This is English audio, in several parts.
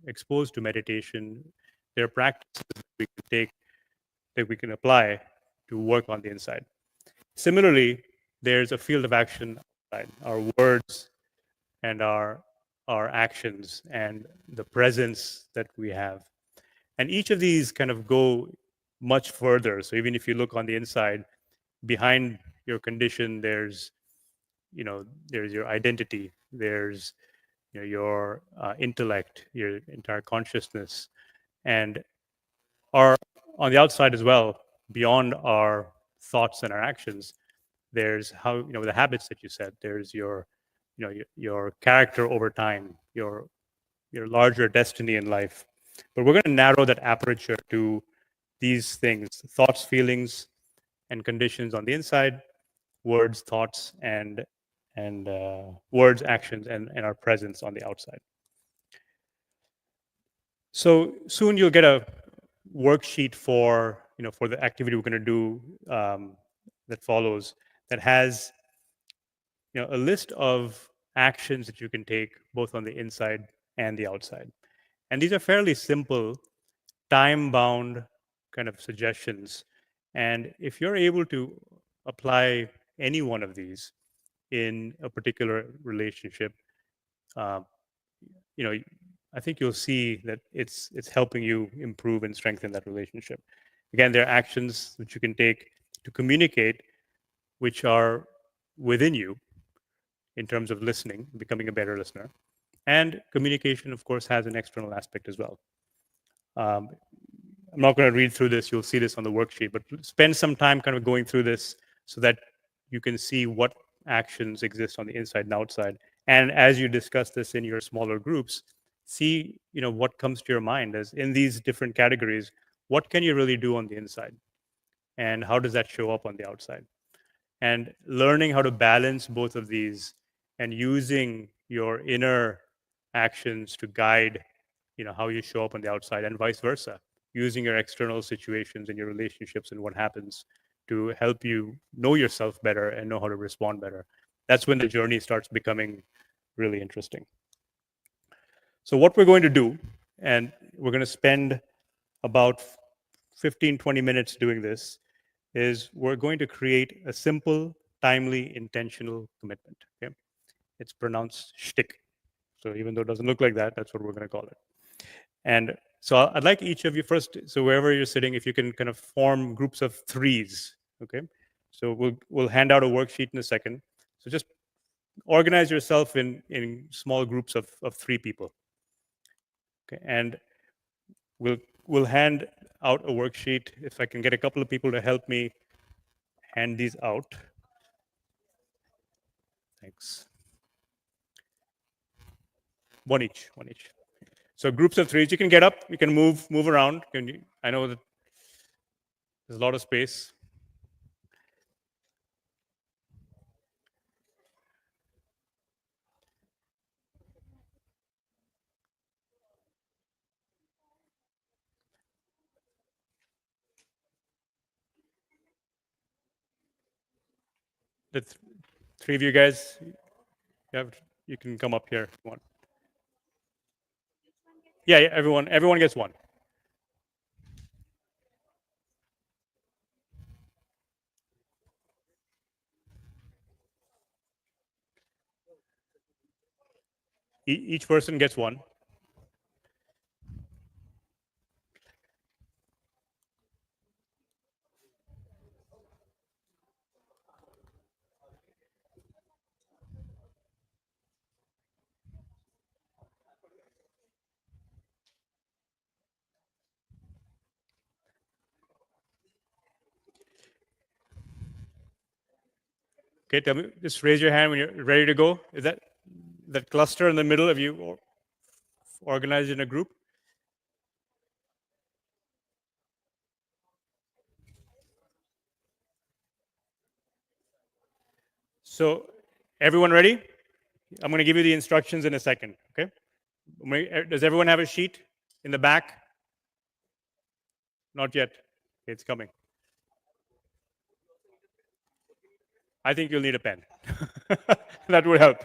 exposed to meditation, there are practices that we can take, that we can apply to work on the inside. Similarly, there's a field of action outside, our words and our actions and the presence that we have. And each of these kind of go much further. So even if you look on the inside, behind your condition, there's there's your identity, there's your intellect, your entire consciousness, and our on the outside as well, beyond our thoughts and our actions, there's how the habits that you said, there's your your character over time, your larger destiny in life. But we're going to narrow that aperture to these things: thoughts, feelings, and conditions on the inside, words, thoughts, and words, actions, and our presence on the outside. So soon you'll get a worksheet for for the activity we're going to do that follows, that has a list of actions that you can take both on the inside and the outside. And these are fairly simple, time-bound kind of suggestions. And if you're able to apply any one of these in a particular relationship, uh, you know, I think you'll see that it's helping you improve and strengthen that relationship. Again, there are actions that you can take to communicate, which are within you in terms of listening, becoming a better listener. And communication, of course, has an external aspect as well. I'm not going to read through this. You'll see this on the worksheet, but spend some time kind of going through this so that you can see what actions exist on the inside and outside. And as you discuss this in your smaller groups, see what comes to your mind as in these different categories. What can you really do on the inside, and how does that show up on the outside? And learning how to balance both of these and using your inner actions to guide how you show up on the outside, and vice versa, using your external situations and your relationships and what happens to help you know yourself better and know how to respond better. That's when the journey starts becoming really interesting. So what we're going to do, and we're going to spend about 15-20 minutes doing this, is we're going to create a simple, timely, intentional commitment. Okay, it's pronounced shtick. So even though it doesn't look like that, that's what we're going to call it. And so I'd like each of you first, so wherever you're sitting, if you can kind of form groups of threes. Okay, so we'll hand out a worksheet in a second. So just organize yourself in small groups of 3 people. Okay, and we'll hand out a worksheet. If I can get a couple of people to help me hand these out. Thanks. One each. So groups of 3s. You can get up. You can move around. I know that there's a lot of space. The 3 of you guys, you can come up here if you want. Yeah, everyone gets one. Each person gets one. Okay, tell me, just raise your hand when you're ready to go. Is that cluster in the middle of you organized in a group? So everyone ready? I'm going to give you the instructions in a second. Okay. Does everyone have a sheet in the back? Not yet. Okay, it's coming. I think you'll need a pen. That would help.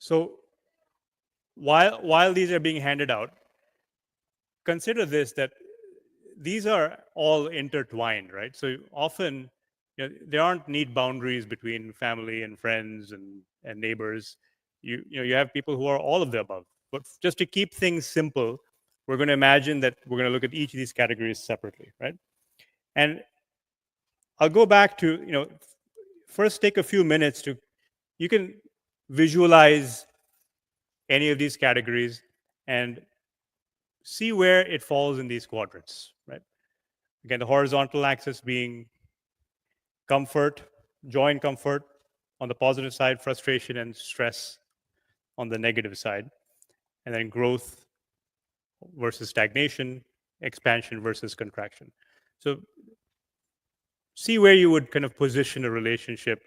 So while these are being handed out, consider this, that these are all intertwined, right? So often, there aren't neat boundaries between family and friends and neighbors. You have people who are all of the above. But just to keep things simple, we're going to imagine that we're going to look at each of these categories separately, right? And I'll go back to, first take a few minutes to, you can visualize any of these categories and see where it falls in these quadrants, right? Again, the horizontal axis being comfort, joy and comfort on the positive side, frustration and stress on the negative side, and then growth versus stagnation, expansion versus contraction. So see where you would kind of position a relationship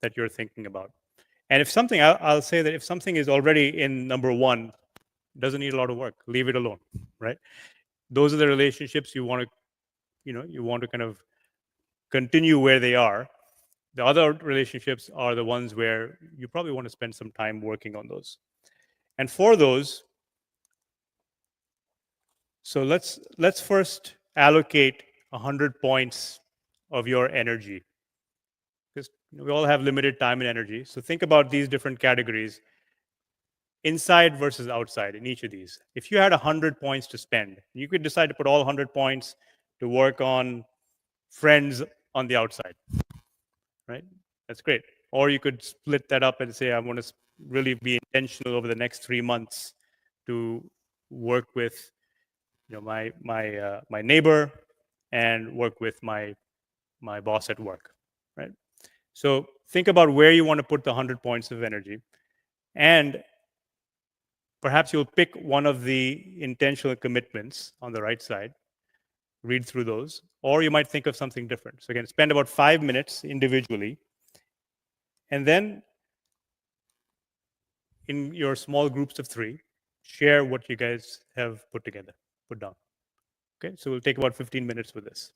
that you're thinking about. And if something, I'll say that if something is already in number one, doesn't need a lot of work, leave it alone, right? Those are the relationships you want to, you want to kind of continue where they are. The other relationships are the ones where you probably want to spend some time working on those. And for those, so let's first allocate 100 points of your energy, because we all have limited time and energy. So think about these different categories, inside versus outside in each of these. If you had 100 points to spend, you could decide to put all 100 points to work on friends on the outside, right? That's great. Or you could split that up and say, I want to really be intentional over the next 3 months to work with, my neighbor and work with my boss at work, right? So think about where you want to put the 100 points of energy, and perhaps you'll pick one of the intentional commitments on the right side, read through those, or you might think of something different. So again, spend about 5 minutes individually, and then in your small groups of 3, share what you guys have put down. Okay, so we'll take about 15 minutes with this.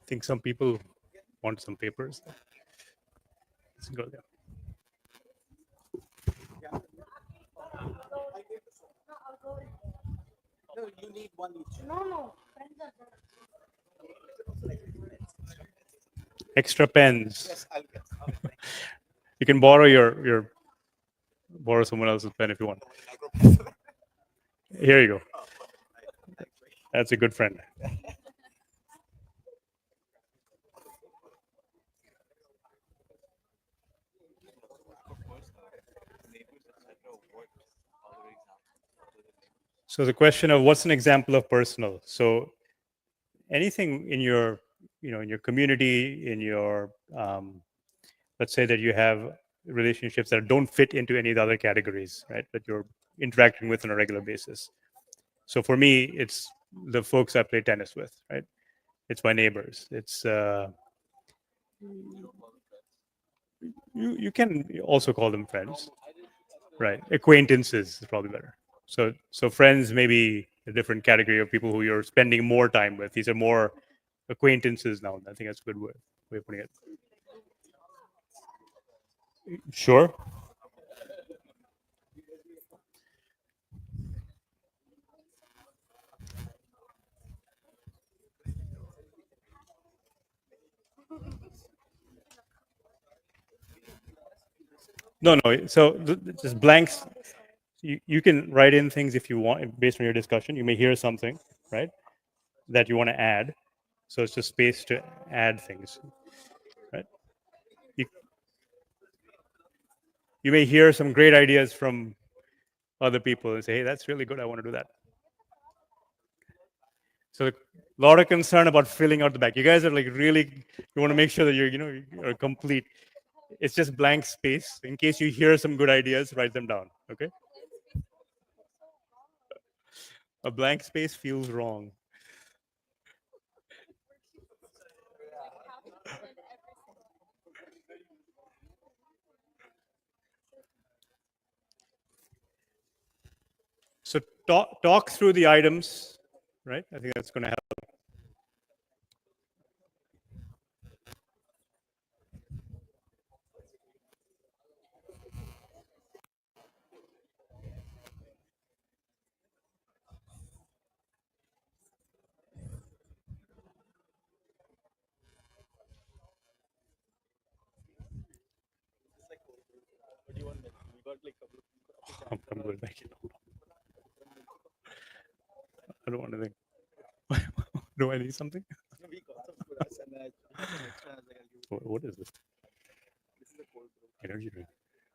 I think some people want some papers. Let's go there. Extra pens. You can borrow someone else's pen if you want. Here you go. That's a good friend. So the question of what's an example of personal? So anything in your, in your community, in your, let's say that you have relationships that don't fit into any of the other categories, right? That you're interacting with on a regular basis. So for me, it's the folks I play tennis with, right? It's my neighbors. It's you can also call them friends, right? Acquaintances is probably better. So friends may be a different category of people who you're spending more time with. These are more acquaintances now. I think that's a good way of putting it. Sure. No, no. So just blanks. You can write in things if you want based on your discussion. You may hear something, right, that you want to add. So it's just space to add things, right? You, you may hear some great ideas from other people and say, hey, that's really good. I want to do that. So a lot of concern about filling out the back. You guys are like really, you want to make sure that you're complete. It's just blank space. In case you hear some good ideas, write them down. Okay. A blank space feels wrong. So talk through the items, right? I think that's going to help. I'm going back. I don't want to think. Do I need something? What is this? Energy drink.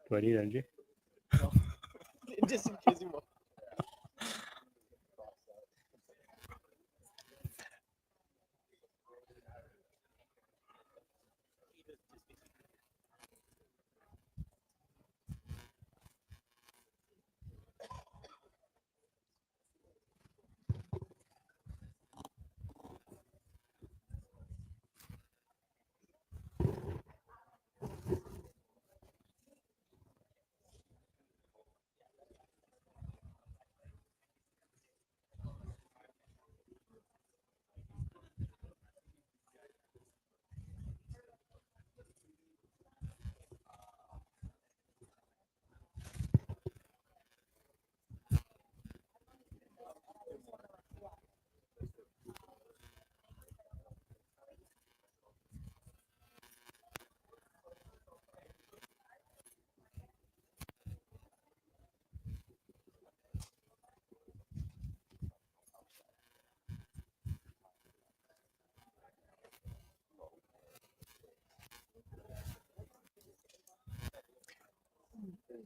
Do I need energy? Just in case you want.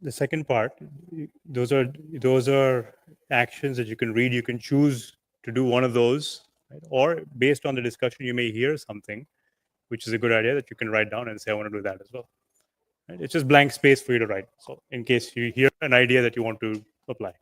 The second part, those are actions that you can read. You can choose to do one of those, right? Or based on the discussion, you may hear something which is a good idea that you can write down and say, I want to do that as well. Right? It's just blank space for you to write. So in case you hear an idea that you want to apply.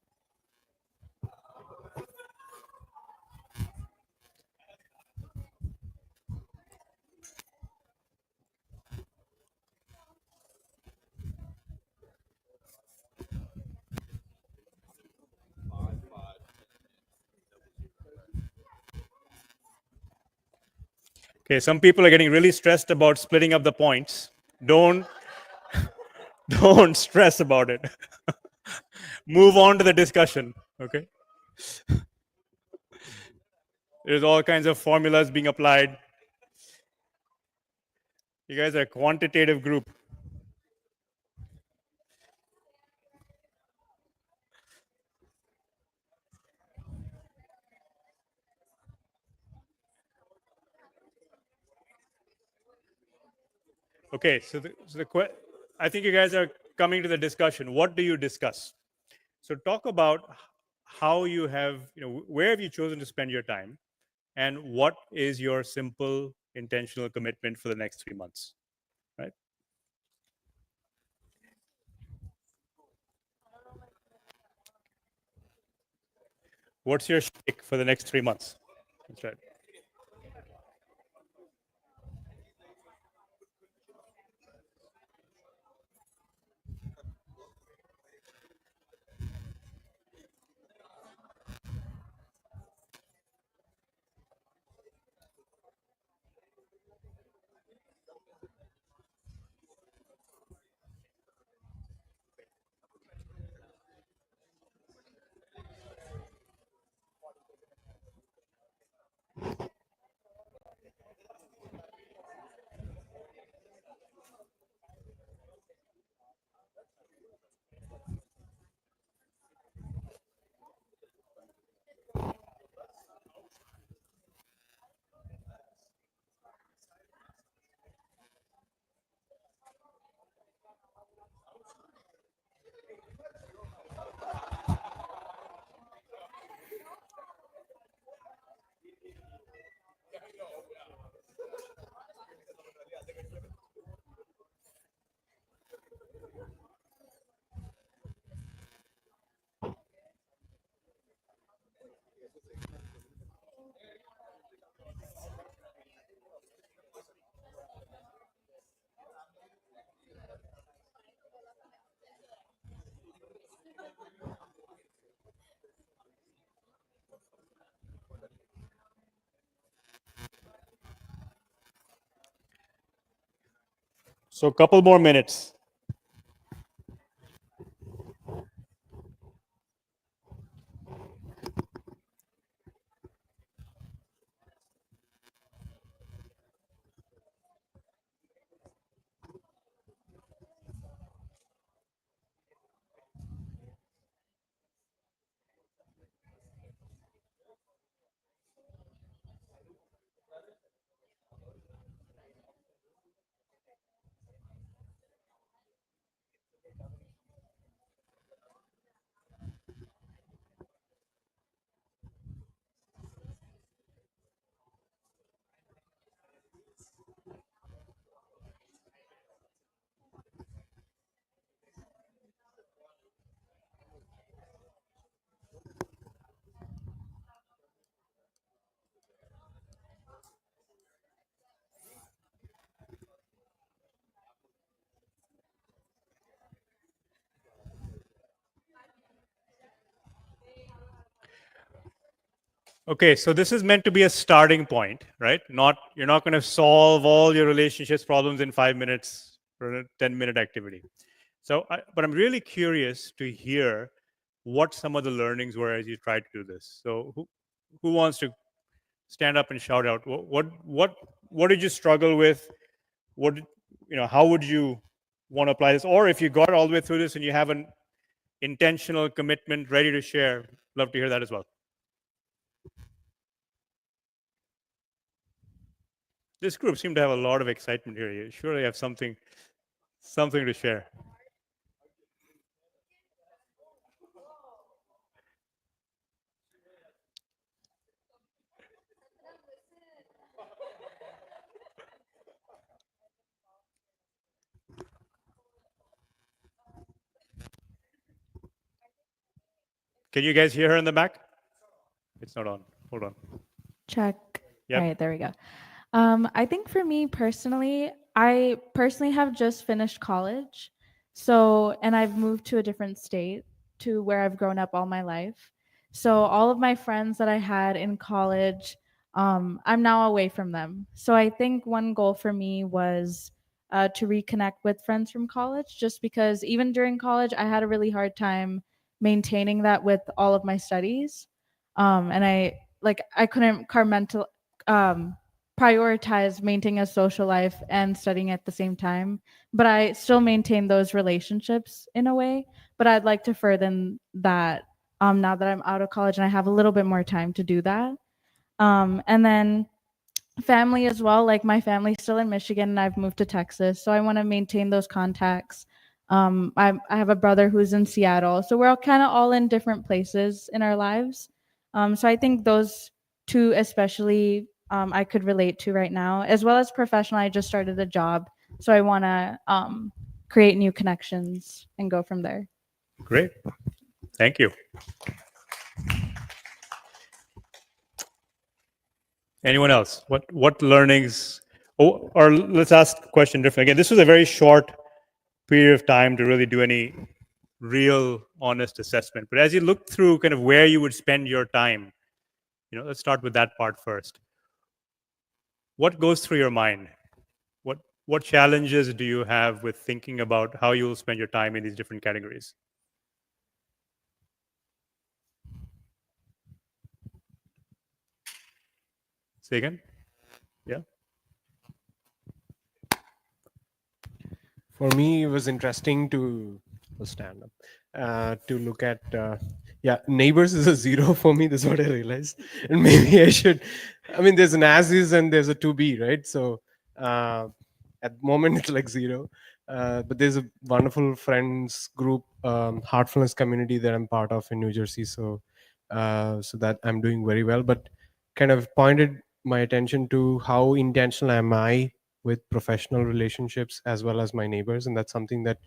Okay, some people are getting really stressed about splitting up the points. Don't don't stress about it. Move on to the discussion. Okay. There's all kinds of formulas being applied. You guys are a quantitative group. Okay, I think you guys are coming to the discussion. What do you discuss? So talk about how you have, where have you chosen to spend your time, and what is your simple intentional commitment for the next 3 months, right? What's your shtick for the next 3 months? That's right. So a couple more minutes. Okay, so this is meant to be a starting point, right? Not You're not going to solve all your relationships problems in 5 minutes for a 10-minute activity. But I'm really curious to hear what some of the learnings were as you tried to do this. So who wants to stand up and shout out? What did you struggle with? What How would you want to apply this? Or if you got all the way through this and you have an intentional commitment ready to share, love to hear that as well. This group seemed to have a lot of excitement here. You surely have something to share. Can you guys hear her in the back? It's not on. Hold on. Check. Yep. All right, there we go. I think for me personally, I personally have just finished college. And I've moved to a different state to where I've grown up all my life. So all of my friends that I had in college, I'm now away from them. So I think one goal for me was to reconnect with friends from college, just because even during college, I had a really hard time maintaining that with all of my studies. And I couldn't prioritize maintaining a social life and studying at the same time, but I still maintain those relationships in a way. But I'd like to further that now that I'm out of college and I have a little bit more time to do that. And then family as well. Like my family's still in Michigan and I've moved to Texas, so I want to maintain those contacts I have a brother who's in Seattle, so we're all kind of all in different places in our lives. So I think those two especially I could relate to right now, as well as professional. I just started a job, so I want to create new connections and go from there. Great. Thank you. Anyone else? What learnings? Oh, or let's ask the question differently. Again, this was a very short period of time to really do any real honest assessment. But as you look through kind of where you would spend your time, let's start with that part first. What goes through your mind? What challenges do you have with thinking about how you will spend your time in these different categories? Say again? Yeah. For me, it was interesting to stand up, to look at. Neighbors is a 0 for me. This is what I realized, and maybe I should. I mean, there's an as is and there's a to be, right? So at the moment it's like 0, but there's a wonderful friends group, Heartfulness community that I'm part of in New Jersey. So that I'm doing very well, but kind of pointed my attention to how intentional am I with professional relationships as well as my neighbors, and that's something that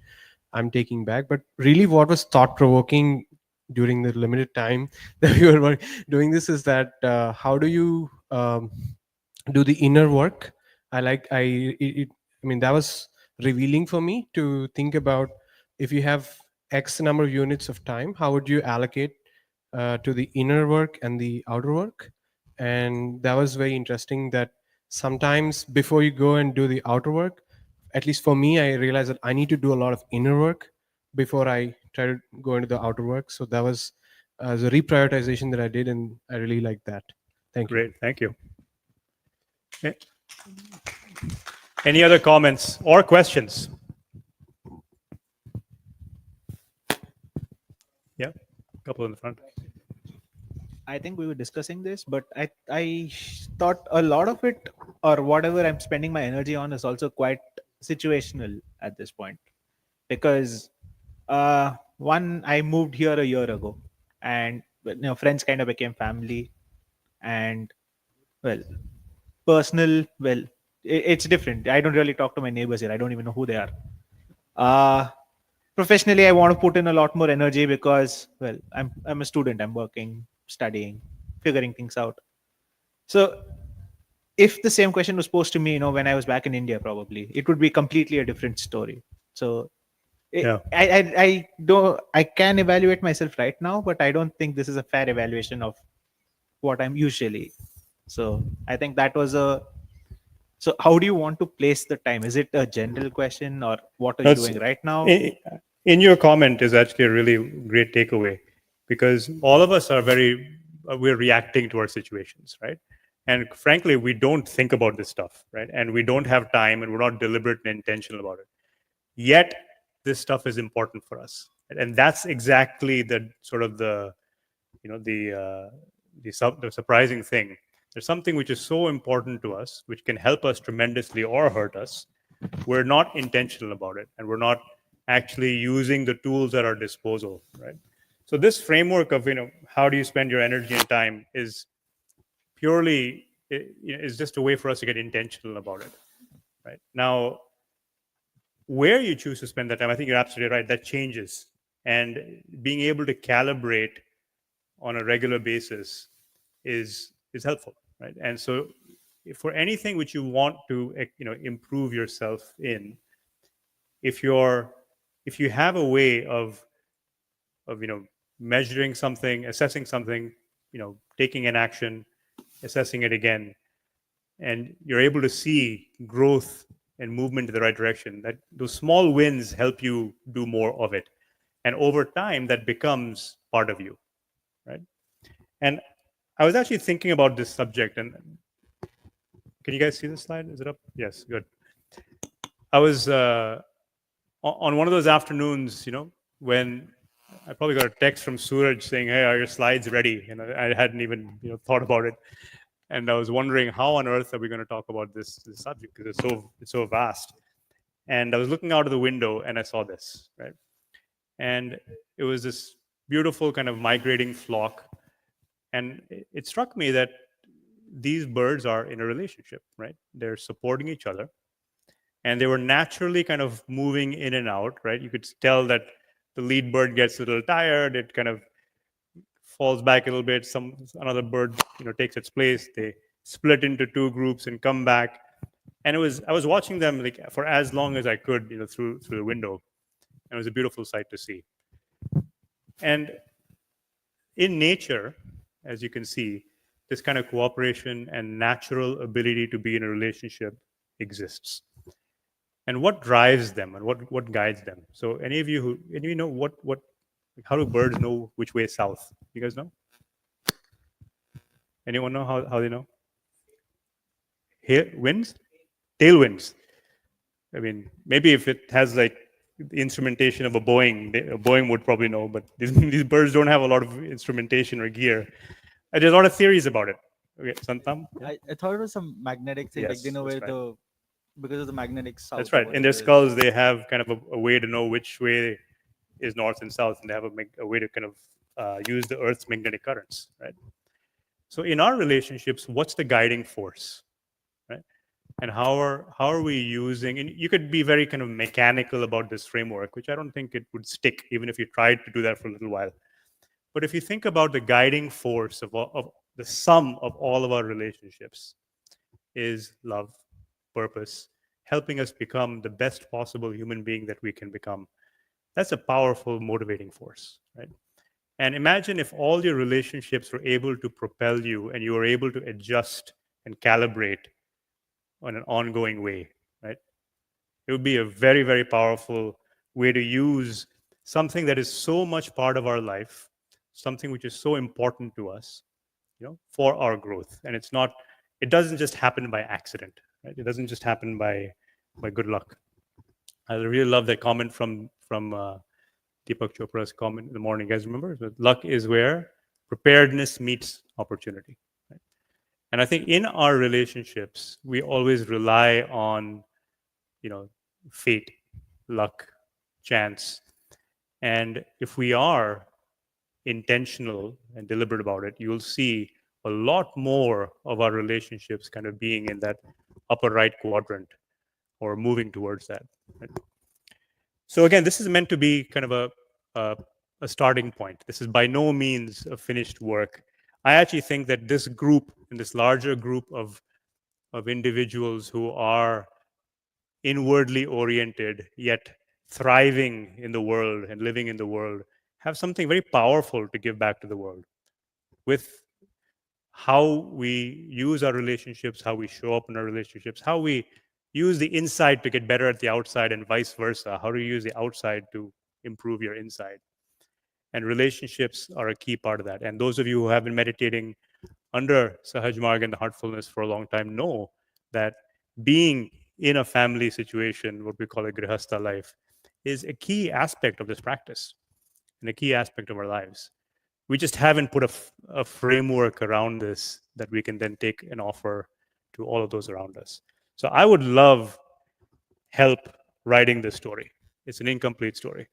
I'm taking back. But really, what was thought provoking during the limited time that we were doing this is that how do you do the inner work? I mean, that was revealing for me to think about, if you have X number of units of time, how would you allocate to the inner work and the outer work? And that was very interesting, that sometimes before you go and do the outer work, at least for me, I realized that I need to do a lot of inner work before I try to go into the outer work. So that was the reprioritization that I did, and I really like that. Thank you. Great. Thank you. Okay. Any other comments or questions? Yeah, a couple in the front. I think we were discussing this, but I thought a lot of it, or whatever I'm spending my energy on, is also quite situational at this point, because one, I moved here a year ago, and friends kind of became family, and well, personal, well, it's different. I don't really talk to my neighbors here. I don't even know who they are. Professionally, I want to put in a lot more energy because, well, I'm a student. I'm working, studying, figuring things out. So if the same question was posed to me, when I was back in India, probably it would be completely a different story. So Yeah. I can evaluate myself right now, but I don't think this is a fair evaluation of what I'm usually. So I think that was a. So how do you want to place the time? Is it a general question, or what are you doing right now? In your comment is actually a really great takeaway, because all of us are we're reacting to our situations, right? And frankly, we don't think about this stuff, right? And we don't have time, and we're not deliberate and intentional about it. Yet this stuff is important for us, right? And that's exactly the sort of the surprising thing. There's something which is so important to us, which can help us tremendously or hurt us. We're not intentional about it, and we're not actually using the tools at our disposal, right? So this framework of how do you spend your energy and time is purely is just a way for us to get intentional about it, right? Now, where you choose to spend that time, I think you're absolutely right, that changes, and being able to calibrate on a regular basis is helpful, right? And so for anything which you want to improve yourself in, if you have a way of measuring something, assessing something, taking an action, assessing it again, and you're able to see growth and movement in the right direction, that those small wins help you do more of it, and over time that becomes part of you, right? And I was actually thinking about this subject, and can you guys see this slide? Is it up? Yes, good. I was on one of those afternoons, when I probably got a text from Suraj saying, "Hey, are your slides ready?" I hadn't even thought about it, and I was wondering how on earth are we going to talk about this subject, because it's so vast. And I was looking out of the window and I saw this, right? And it was this beautiful kind of migrating flock. And it struck me that these birds are in a relationship, right? They're supporting each other. And they were naturally kind of moving in and out, right? You could tell that the lead bird gets a little tired. It kind of falls back a little bit. Another bird, takes its place. They split into two groups and come back. And I was watching them like for as long as I could, through the window. And it was a beautiful sight to see. And in nature, as you can see, this kind of cooperation and natural ability to be in a relationship exists. And what drives them and what guides them? So any of you know how do birds know which way is south? You guys know? Anyone know how they know? Winds? Tailwinds. I mean, maybe if it has like the instrumentation of a Boeing would probably know, but these birds don't have a lot of instrumentation or gear. And there's a lot of theories about it. Okay, Santam? Yeah? I thought it was some magnetic thing, like they Yes, know that's where right. because of the magnetic south. That's or right. In whatever their it is. skulls, they have kind of a way to know which way is north and south, and they have a way to kind of use the Earth's magnetic currents, right? So in our relationships, what's the guiding force, right? And how are we using? And you could be very kind of mechanical about this framework, which I don't think it would stick, even if you tried to do that for a little while. But if you think about the guiding force of the sum of all of our relationships, is love, purpose, helping us become the best possible human being that we can become. That's a powerful motivating force, right? And imagine if all your relationships were able to propel you and you were able to adjust and calibrate on an ongoing way, right? It would be a very, very powerful way to use something that is so much part of our life, something which is so important to us, for our growth. And it doesn't just happen by accident, right? It doesn't just happen by good luck. I really love that comment from Deepak Chopra's comment in the morning. You guys remember? Luck is where preparedness meets opportunity. Right? And I think in our relationships, we always rely on, fate, luck, chance. And if we are intentional and deliberate about it, you'll see a lot more of our relationships kind of being in that upper right quadrant or moving towards that. Right? So again, this is meant to be kind of a starting point. This is by no means a finished work. I actually think that this group, and this larger group of individuals who are inwardly oriented yet thriving in the world and living in the world, have something very powerful to give back to the world with how we use our relationships, how we show up in our relationships, how we use the inside to get better at the outside, and vice versa. How do you use the outside to improve your inside? And relationships are a key part of that. And those of you who have been meditating under Sahaj Marg and the Heartfulness for a long time know that being in a family situation, what we call a grihastha life, is a key aspect of this practice and a key aspect of our lives. We just haven't put a framework around this that we can then take and offer to all of those around us. So I would love help writing this story. It's an incomplete story.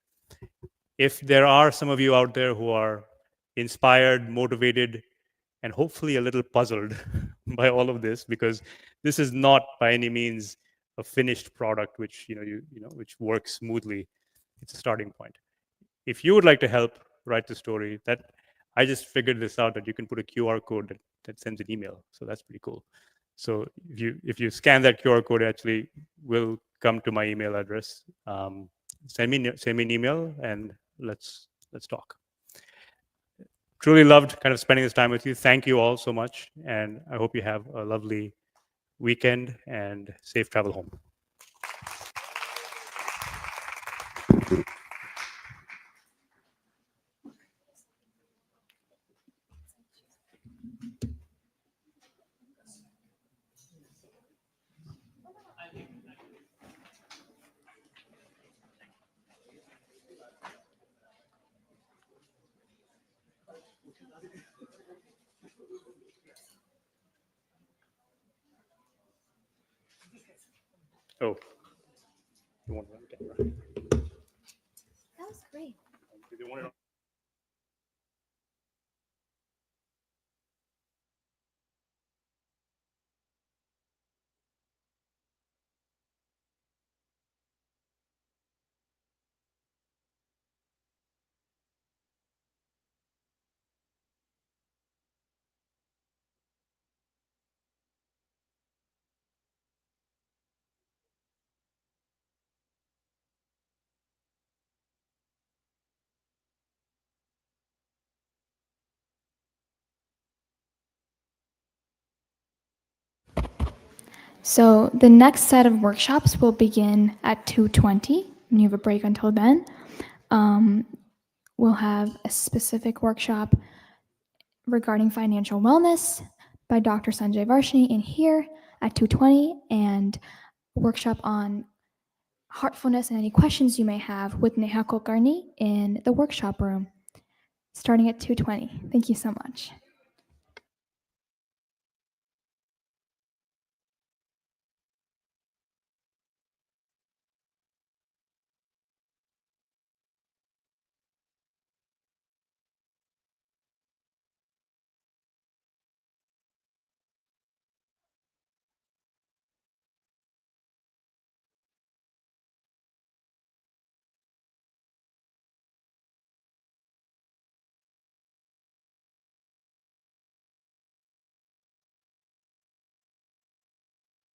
If there are some of you out there who are inspired, motivated, and hopefully a little puzzled by all of this, because this is not by any means a finished product which which works smoothly. It's a starting point. If you would like to help write the story, that I just figured this out, that you can put a QR code that sends an email. So that's pretty cool. So if you scan that QR code, it actually will come to my email address. Send me an email and let's talk. Truly loved kind of spending this time with you. Thank you all so much, and I hope you have a lovely weekend and safe travel home. Oh. You want it on camera? That was great. Do you want it on- So the next set of workshops will begin at 2:20, and you have a break until then. We'll have a specific workshop regarding financial wellness by Dr. Sanjay Varshini in here at 2:20, and a workshop on heartfulness and any questions you may have with Neha Kulkarni in the workshop room starting at 2:20. Thank you so much.